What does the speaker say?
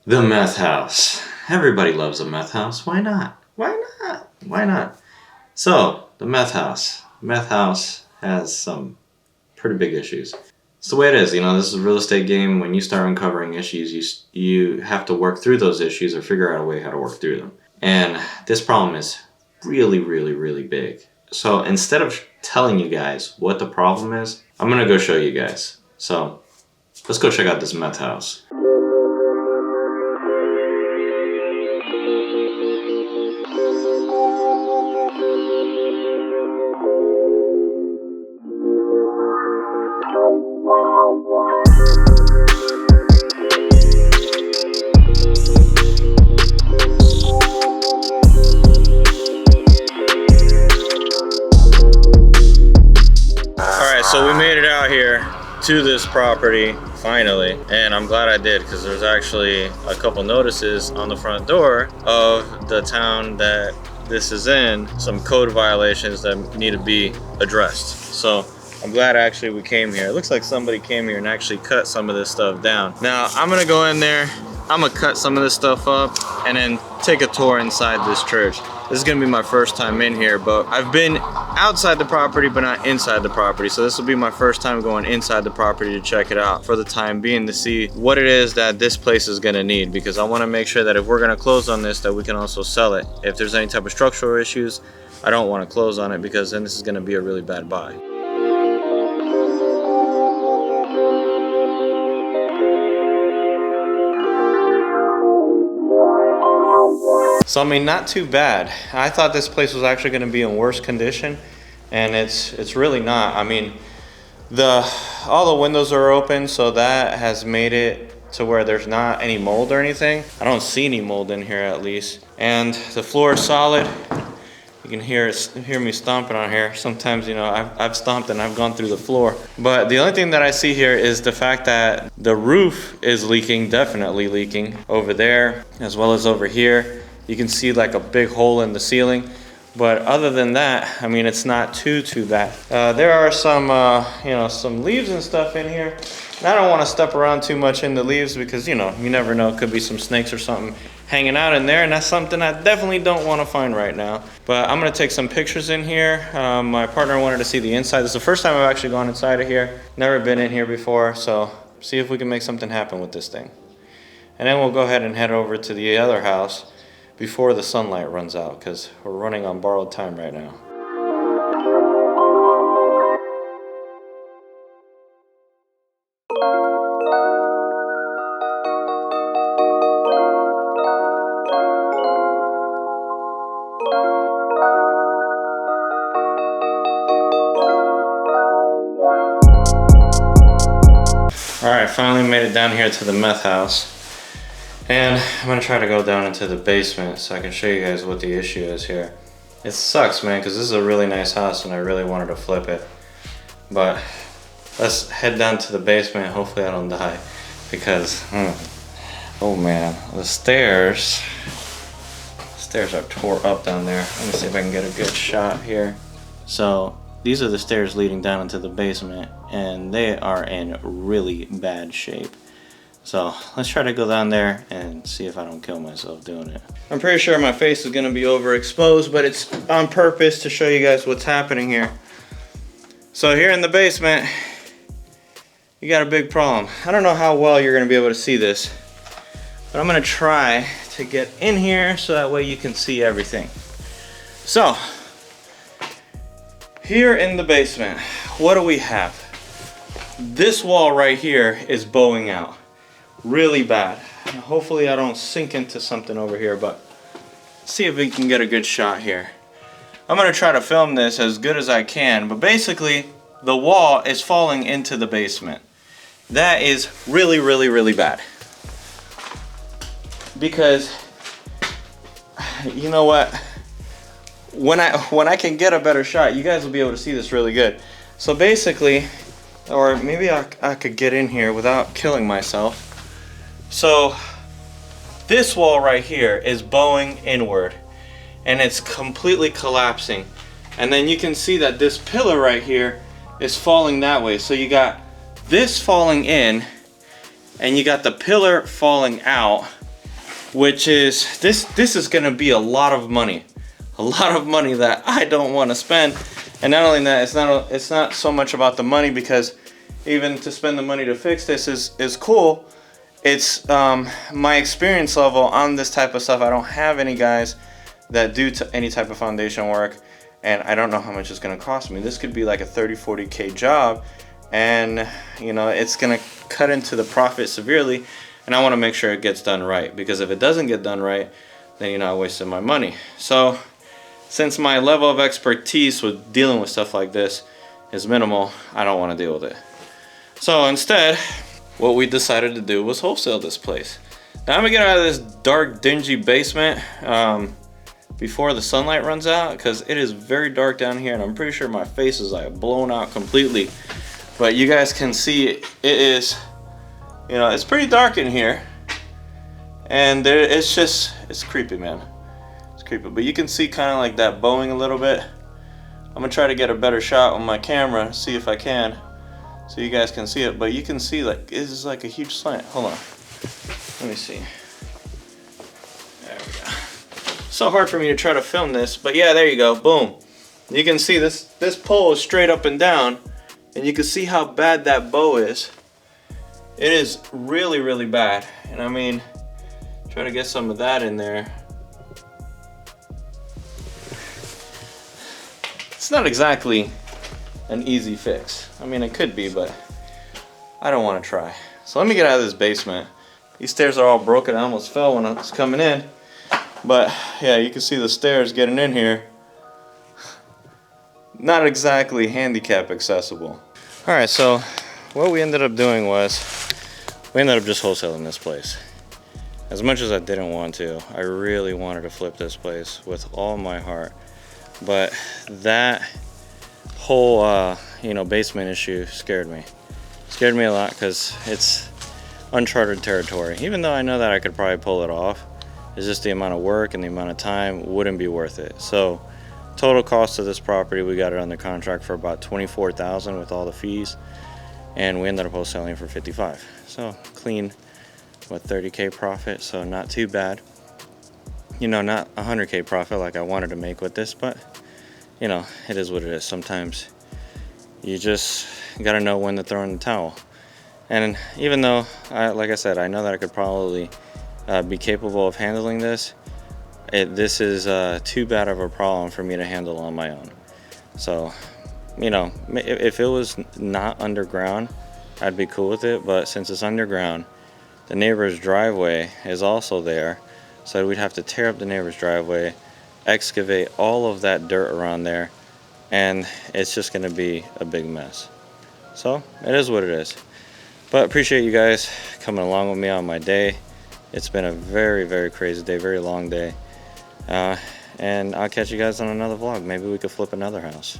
The meth house. Everybody loves a meth house. Why not? Why not? Why not? So, the meth house. Meth house has some pretty big issues. It's the way it is. You know, this is a real estate game. When you start uncovering issues, you have to work through those issues or figure out a way how to work through them. And this problem is really, really, really big. So instead of telling you guys what the problem is, I'm going to go show you guys. So let's go check out this meth house. So we made it out here to this property finally, and I'm glad I did because there's actually a couple notices on the front door of the town that this is in, some code violations that need to be addressed. So I'm glad actually we came here. It looks like somebody came here and actually cut some of this stuff down. Now I'm gonna go in there, I'm gonna cut some of this stuff up and then take a tour inside this church. This is gonna be my first time in here, but I've been outside the property but not inside the property. So this will be my first time going inside the property to check it out for the time being, to see what it is that this place is gonna need, because I wanna make sure that if we're gonna close on this, that we can also sell it. If there's any type of structural issues, I don't wanna close on it because then this is gonna be a really bad buy. So I mean, not too bad. I thought this place was actually going to be in worse condition, and it's really not. I mean, all the windows are open, so that has made it to where there's not any mold or anything. I don't see any mold in here at least, and the floor is solid. You can hear me stomping on here. Sometimes, you know, I've stomped and I've gone through the floor. But the only thing that I see here is the fact that the roof is leaking, definitely leaking over there as well as over here. You can see like a big hole in the ceiling. But other than that, I mean, it's not too bad. There are some, you know, some leaves and stuff in here. And I don't want to step around too much in the leaves because, you know, you never know. It could be some snakes or something hanging out in there. And that's something I definitely don't want to find right now. But I'm going to take some pictures in here. My partner wanted to see the inside. This is the first time I've actually gone inside of here. Never been in here before. So see if we can make something happen with this thing. And then we'll go ahead and head over to the other house before the sunlight runs out, because we're running on borrowed time right now. All right, finally made it down here to the meth house. And I'm gonna try to go down into the basement so I can show you guys what the issue is here. It sucks, man, because this is a really nice house and I really wanted to flip it. But let's head down to the basement. Hopefully I don't die, because, oh man, the stairs are tore up down there. Let me see if I can get a good shot here. So these are the stairs leading down into the basement, and they are in really bad shape. So let's try to go down there and see if I don't kill myself doing it. I'm pretty sure my face is gonna be overexposed, but it's on purpose to show you guys what's happening here. So here in the basement, you got a big problem. I don't know how well you're gonna be able to see this, but I'm gonna try to get in here so that way you can see everything. So, here in the basement, what do we have? This wall right here is bowing out. Really bad. Hopefully I don't sink into something over here, but see if we can get a good shot here. I'm gonna try to film this as good as I can, but basically the wall is falling into the basement. That is really, really, really bad. Because, you know what? When I can get a better shot, you guys will be able to see this really good. So basically, or maybe I could get in here without killing myself. So this wall right here is bowing inward and it's completely collapsing. And then you can see that this pillar right here is falling that way. So you got this falling in and you got the pillar falling out, which is this is gonna be a lot of money that I don't want to spend. And not only that, it's not so much about the money, because even to spend the money to fix this is cool. It's my experience level on this type of stuff. I don't have any guys that do any type of foundation work, and I don't know how much it's gonna cost me. This could be like a 30-40K job, and you know, it's gonna cut into the profit severely, and I want to make sure it gets done right, because if it doesn't get done right, then you know, I wasted my money. So since my level of expertise with dealing with stuff like this is minimal, I don't want to deal with it. So instead, what we decided to do was wholesale this place. Now I'm gonna get out of this dark, dingy basement before the sunlight runs out, because it is very dark down here, and I'm pretty sure my face is like blown out completely. But you guys can see it is, you know, it's pretty dark in here, and it's creepy, man. It's creepy, but you can see kind of like that bowing a little bit. I'm gonna try to get a better shot on my camera, see if I can, so you guys can see it. But you can see like this is like a huge slant. Hold on, let me see. There we go. So hard for me to try to film this, but yeah, there you go. Boom. You can see this pole is straight up and down, and you can see how bad that bow is. It is really, really bad. And I mean, try to get some of that in there. It's not exactly an easy fix. I mean, it could be, but I don't want to try. So let me get out of this basement. These stairs are all broken. I almost fell when I was coming in. But yeah, you can see the stairs getting in here. Not exactly handicap accessible. All right, so what we ended up doing was we ended up just wholesaling this place. As much as I didn't want to, I really wanted to flip this place with all my heart. But that whole you know, basement issue scared me. Scared me a lot, because it's uncharted territory. Even though I know that I could probably pull it off, it's just the amount of work and the amount of time wouldn't be worth it. So total cost of this property, we got it under contract for about $24,000 with all the fees, and we ended up wholesaling for $55,000. So clean, what, 30K profit, so not too bad. You know, not 100K profit like I wanted to make with this, but you know, it is what it is. Sometimes you just gotta know when to throw in the towel. And even though, like I said, I know that I could probably be capable of handling this, this is too bad of a problem for me to handle on my own. So, you know, if it was not underground, I'd be cool with it. But since it's underground, the neighbor's driveway is also there, so we'd have to tear up the neighbor's driveway, excavate all of that dirt around there, and it's just gonna be a big mess. So it is what it is. But appreciate you guys coming along with me on my day. It's been a very, very crazy day, very long day. And I'll catch you guys on another vlog. Maybe we could flip another house.